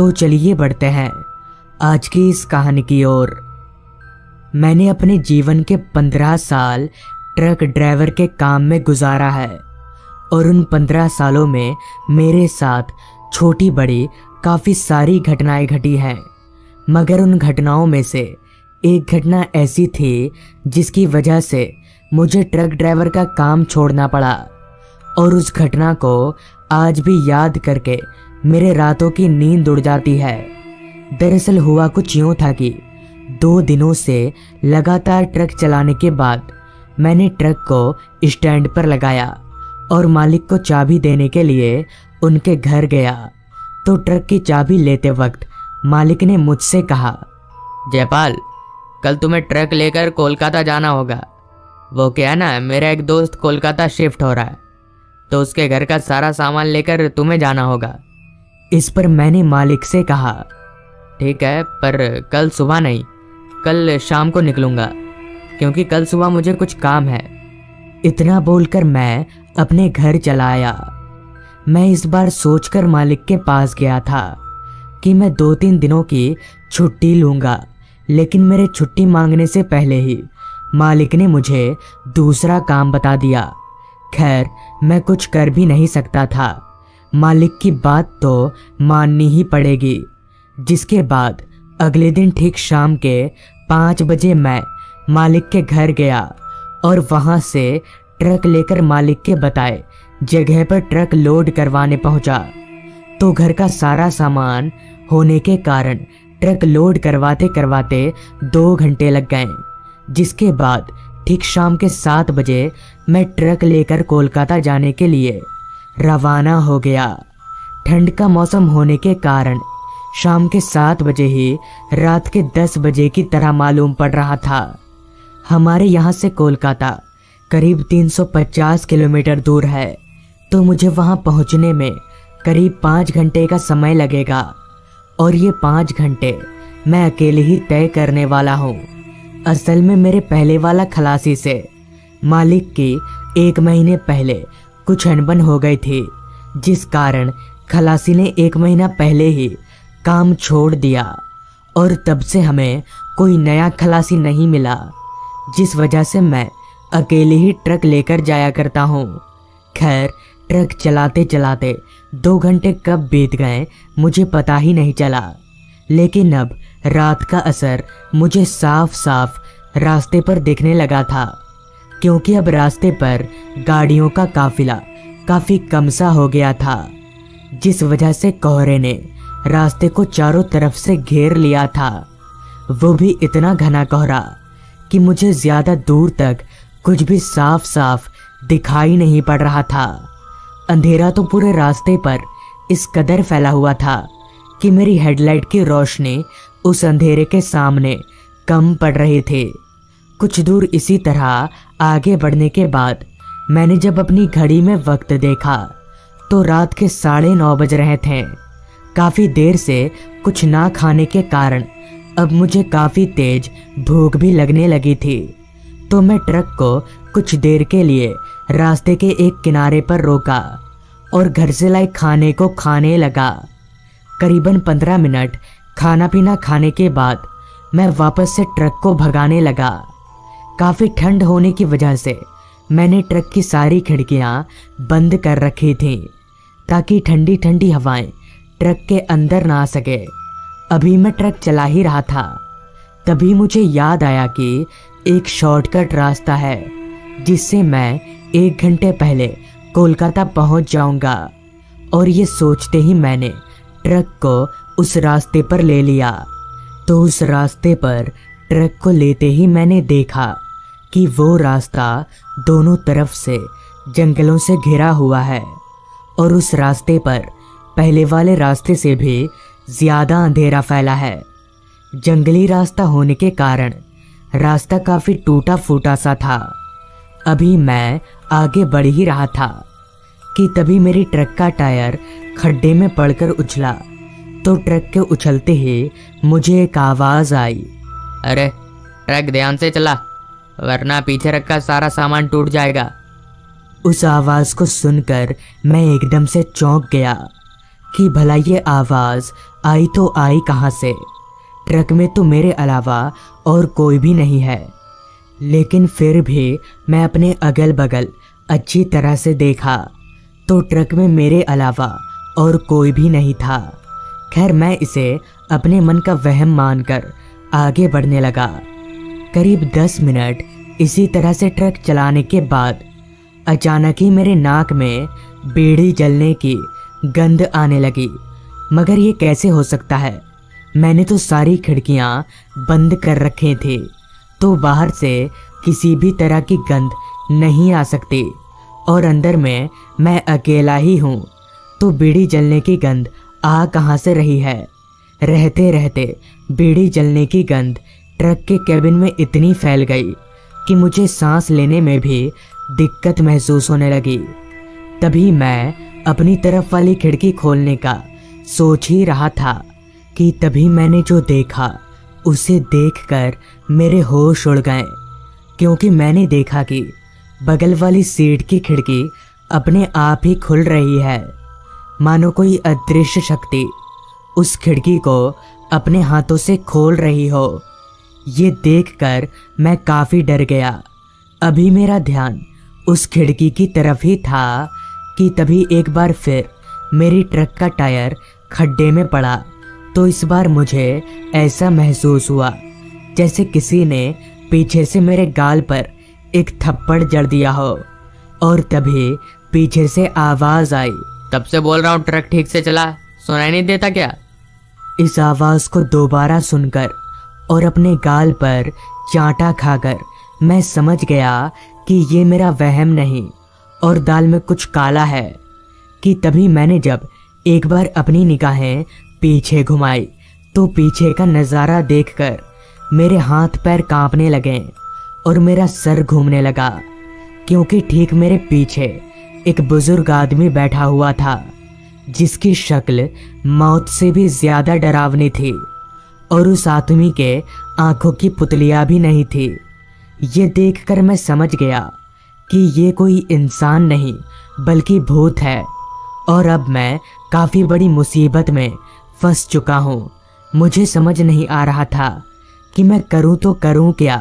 तो चलिए बढ़ते हैं आज की इस कहानी की ओर। मैंने अपने जीवन के 15 साल ट्रक ड्राइवर के काम में गुजारा है और उन 15 सालों में मेरे साथ छोटी बड़ी काफ़ी सारी घटनाएं घटी हैं। मगर उन घटनाओं में से एक घटना ऐसी थी जिसकी वजह से मुझे ट्रक ड्राइवर का काम छोड़ना पड़ा और उस घटना को आज भी याद करके मेरे रातों की नींद उड़ जाती है। दरअसल हुआ कुछ यूँ था कि 2 दिनों से लगातार ट्रक चलाने के बाद मैंने ट्रक को स्टैंड पर लगाया और मालिक को चाबी देने के लिए उनके घर गया। तो ट्रक की चाबी लेते वक्त मालिक ने मुझसे कहा, जयपाल, कल तुम्हें ट्रक लेकर कोलकाता जाना होगा। वो क्या ना, मेरा एक दोस्त कोलकाता शिफ्ट हो रहा है, तो उसके घर का सारा सामान लेकर तुम्हें जाना होगा। इस पर मैंने मालिक से कहा, ठीक है, पर कल सुबह नहीं, कल शाम को निकलूंगा, क्योंकि कल सुबह मुझे कुछ काम है। इतना बोलकर मैं अपने घर चला आया। मैं इस बार सोचकर मालिक के पास गया था कि मैं 2-3 दिनों की छुट्टी लूँगा, लेकिन मेरे छुट्टी मांगने से पहले ही मालिक ने मुझे दूसरा काम बता दिया। खैर, मैं कुछ कर भी नहीं सकता था, मालिक की बात तो माननी ही पड़ेगी। जिसके बाद अगले दिन ठीक शाम के 5 बजे मैं मालिक के घर गया और वहाँ से ट्रक लेकर मालिक के बताए जगह पर ट्रक लोड करवाने पहुँचा। तो घर का सारा सामान होने के कारण ट्रक लोड करवाते करवाते 2 घंटे लग गए। जिसके बाद ठीक शाम के 7 बजे मैं ट्रक लेकर कोलकाता जाने के लिए रवाना हो गया। ठंड का मौसम होने के कारण शाम के 7 बजे ही रात के 10 बजे की तरह मालूम पड़ रहा था। हमारे यहाँ से कोलकाता करीब 350 किलोमीटर दूर है, तो मुझे वहाँ पहुँचने में करीब 5 घंटे का समय लगेगा और ये 5 घंटे मैं अकेले ही तय करने वाला हूँ। असल में मेरे पहले वाला खलासी से मालिक की 1 महीने पहले कुछ अनबन हो गई थी, जिस कारण खलासी ने 1 महीना पहले ही काम छोड़ दिया और तब से हमें कोई नया खलासी नहीं मिला, जिस वजह से मैं अकेले ही ट्रक लेकर जाया करता हूँ। खैर, ट्रक चलाते चलाते 2 घंटे कब बीत गए मुझे पता ही नहीं चला। लेकिन अब रात का असर मुझे साफ साफ रास्ते पर दिखने लगा था, क्योंकि अब रास्ते पर गाड़ियों का काफिला काफ़ी कम सा हो गया था, जिस वजह से कोहरे ने रास्ते को चारों तरफ से घेर लिया था। वो भी इतना घना कोहरा कि मुझे ज़्यादा दूर तक कुछ भी साफ साफ दिखाई नहीं पड़ रहा था। अंधेरा तो पूरे रास्ते पर इस कदर फैला हुआ था कि मेरी हेडलाइट की रोशनी उस अंधेरे के सामने कम पड़ रही थी। कुछ दूर इसी तरह आगे बढ़ने के बाद मैंने जब अपनी घड़ी में वक्त देखा तो रात के 9:30 बज रहे थे। काफ़ी देर से कुछ ना खाने के कारण अब मुझे काफ़ी तेज भूख भी लगने लगी थी। तो मैं ट्रक को कुछ देर के लिए रास्ते के एक किनारे पर रोका और घर से लाए खाने को खाने लगा। करीबन 15 मिनट खाना पीना खाने के बाद मैं वापस से ट्रक को भगाने लगा। काफ़ी ठंड होने की वजह से मैंने ट्रक की सारी खिड़कियां बंद कर रखी थीं, ताकि ठंडी ठंडी हवाएं ट्रक के अंदर ना आ सके। अभी मैं ट्रक चला ही रहा था, तभी मुझे याद आया कि एक शॉर्टकट रास्ता है जिससे मैं 1 घंटे पहले कोलकाता पहुंच जाऊंगा। और ये सोचते ही मैंने ट्रक को उस रास्ते पर ले लिया। तो उस रास्ते पर ट्रक को लेते ही मैंने देखा कि वो रास्ता दोनों तरफ से जंगलों से घिरा हुआ है और उस रास्ते पर पहले वाले रास्ते से भी ज़्यादा अंधेरा फैला है। जंगली रास्ता होने के कारण रास्ता काफ़ी टूटा फूटा सा था। अभी मैं आगे बढ़ ही रहा था कि तभी मेरी ट्रक का टायर खड्डे में पड़कर उछला। तो ट्रक के उछलते ही मुझे एक आवाज़ आई, अरे ट्रक ध्यान से चला, वरना पीछे रखा सारा सामान टूट जाएगा। उस आवाज़ को सुनकर मैं एकदम से चौंक गया। कि भला ये आवाज़ आई तो आई कहाँ से। ट्रक में तो मेरे अलावा और कोई भी नहीं है, लेकिन फिर भी मैं अपने अगल बगल अच्छी तरह से देखा तो ट्रक में मेरे अलावा और कोई भी नहीं था। खैर, मैं इसे अपने मन का वहम मानकर आगे बढ़ने लगा। करीब 10 मिनट इसी तरह से ट्रक चलाने के बाद अचानक ही मेरे नाक में बीड़ी जलने की गंध आने लगी। मगर ये कैसे हो सकता है? मैंने तो सारी खिड़कियां बंद कर रखी थी, तो बाहर से किसी भी तरह की गंध नहीं आ सकती, और अंदर में मैं अकेला ही हूँ, तो बीड़ी जलने की गंध आ कहाँ से रही है? रहते रहते बीड़ी जलने की गंध ट्रक के कैबिन में इतनी फैल गई कि मुझे सांस लेने में भी दिक्कत महसूस होने लगी। तभी मैं अपनी तरफ वाली खिड़की खोलने का सोच ही रहा था कि तभी मैंने जो देखा उसे देखकर मेरे होश उड़ गए, क्योंकि मैंने देखा कि बगल वाली सीट की खिड़की अपने आप ही खुल रही है, मानो कोई अदृश्य शक्ति उस खिड़की को अपने हाथों से खोल रही हो। ये देखकर मैं काफ़ी डर गया। अभी मेरा ध्यान उस खिड़की की तरफ ही था कि तभी एक बार फिर मेरी ट्रक का टायर खड्डे में पड़ा। तो इस बार मुझे ऐसा महसूस हुआ जैसे किसी ने पीछे से मेरे गाल पर एक थप्पड़ जड़ दिया हो, और तभी पीछे से आवाज़ आई, तब से बोल रहा हूँ ट्रक ठीक से चला, सुनाई नहीं देता क्या? इस आवाज़ को दोबारा सुनकर और अपने गाल पर चांटा खाकर मैं समझ गया कि ये मेरा वहम नहीं और दाल में कुछ काला है। कि तभी मैंने जब एक बार अपनी निगाहें पीछे घुमाई तो पीछे का नज़ारा देखकर मेरे हाथ पैर कांपने लगे और मेरा सर घूमने लगा, क्योंकि ठीक मेरे पीछे एक बुजुर्ग आदमी बैठा हुआ था जिसकी शक्ल मौत से भी ज़्यादा डरावनी थी, और उस आदमी के आंखों की पुतलियां भी नहीं थी। ये देखकर मैं समझ गया कि ये कोई इंसान नहीं बल्कि भूत है, और अब मैं काफ़ी बड़ी मुसीबत में फंस चुका हूँ। मुझे समझ नहीं आ रहा था कि मैं करूँ तो करूँ क्या।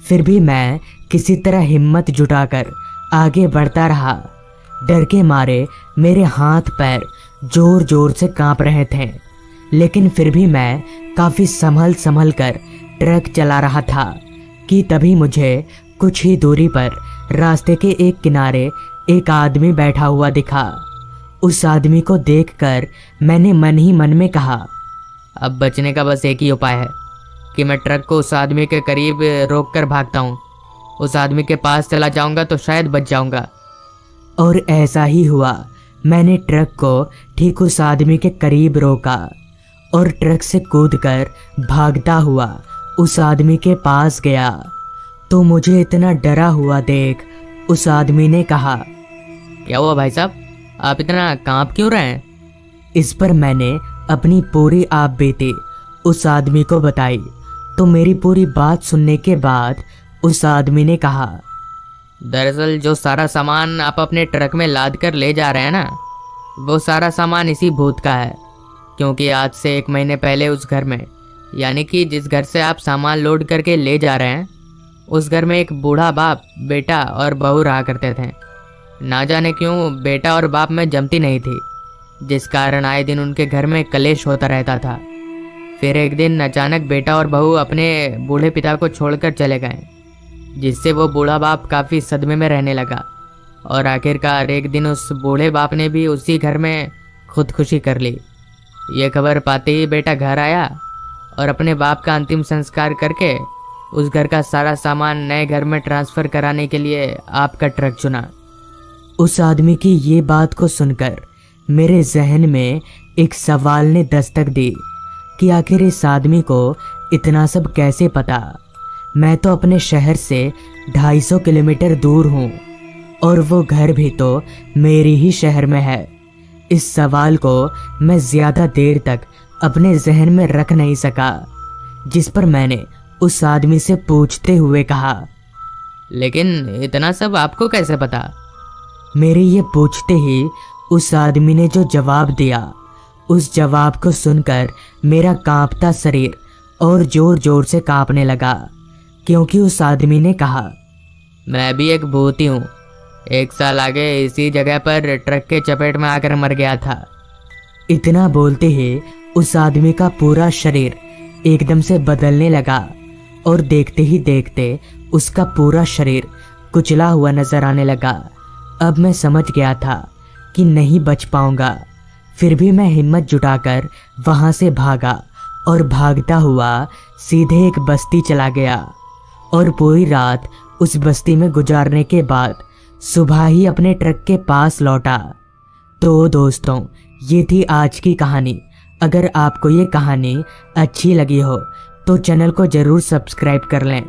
फिर भी मैं किसी तरह हिम्मत जुटाकर आगे बढ़ता रहा। डर के मारे मेरे हाथ पैर जोर जोर से कांप रहे थे, लेकिन फिर भी मैं काफ़ी संभल कर ट्रक चला रहा था कि तभी मुझे कुछ ही दूरी पर रास्ते के एक किनारे एक आदमी बैठा हुआ दिखा। उस आदमी को देखकर मैंने मन ही मन में कहा, अब बचने का बस एक ही उपाय है कि मैं ट्रक को उस आदमी के करीब रोक कर भागता हूँ। उस आदमी के पास चला जाऊँगा तो शायद बच जाऊँगा। और ऐसा ही हुआ। मैंने ट्रक को ठीक उस आदमी के करीब रोका और ट्रक से कूदकर भागता हुआ उस आदमी के पास गया। तो मुझे इतना डरा हुआ देख उस आदमी ने कहा, क्या हुआ भाई साहब, आप इतना कांप क्यों रहे हैं? इस पर मैंने अपनी पूरी आप बीती उस आदमी को बताई। तो मेरी पूरी बात सुनने के बाद उस आदमी ने कहा, दरअसल जो सारा सामान आप अपने ट्रक में लाद कर ले जा रहे हैं ना, वो सारा सामान इसी भूत का है। क्योंकि आज से 1 महीने पहले उस घर में, यानी कि जिस घर से आप सामान लोड करके ले जा रहे हैं, उस घर में एक बूढ़ा बाप, बेटा और बहू रहा करते थे। ना जाने क्यों बेटा और बाप में जमती नहीं थी, जिस कारण आए दिन उनके घर में कलेश होता रहता था। फिर एक दिन अचानक बेटा और बहू अपने बूढ़े पिता को छोड़कर चले गए, जिससे वो बूढ़ा बाप काफ़ी सदमे में रहने लगा। और आखिरकार एक दिन उस बूढ़े बाप ने भी उसी घर में खुदकुशी कर ली। ये खबर पाते ही बेटा घर आया और अपने बाप का अंतिम संस्कार करके उस घर का सारा सामान नए घर में ट्रांसफ़र कराने के लिए आपका ट्रक चुना। उस आदमी की ये बात को सुनकर मेरे जहन में एक सवाल ने दस्तक दी कि आखिर इस आदमी को इतना सब कैसे पता। मैं तो अपने शहर से 250 किलोमीटर दूर हूँ और वो घर भी तो मेरे ही शहर में है। इस सवाल को मैं ज़्यादा देर तक अपने जहन में रख नहीं सका, जिस पर मैंने उस आदमी से पूछते हुए कहा, लेकिन इतना सब आपको कैसे पता? मेरे ये पूछते ही उस आदमी ने जो जवाब दिया उस जवाब को सुनकर मेरा कांपता शरीर और जोर जोर से कांपने लगा, क्योंकि उस आदमी ने कहा, मैं भी एक भूत ही हूँ। 1 साल आगे इसी जगह पर ट्रक के चपेट में आकर मर गया था। इतना बोलते ही उस आदमी का पूरा शरीर एकदम से बदलने लगा और देखते ही देखते उसका पूरा शरीर कुचला हुआ नजर आने लगा। अब मैं समझ गया था कि नहीं बच पाऊंगा। फिर भी मैं हिम्मत जुटाकर वहां से भागा और भागता हुआ सीधे एक बस्ती चला गया और पूरी रात उस बस्ती में गुजारने के बाद सुबह ही अपने ट्रक के पास लौटा। तो दोस्तों, ये थी आज की कहानी। अगर आपको ये कहानी अच्छी लगी हो तो चैनल को ज़रूर सब्सक्राइब कर लें।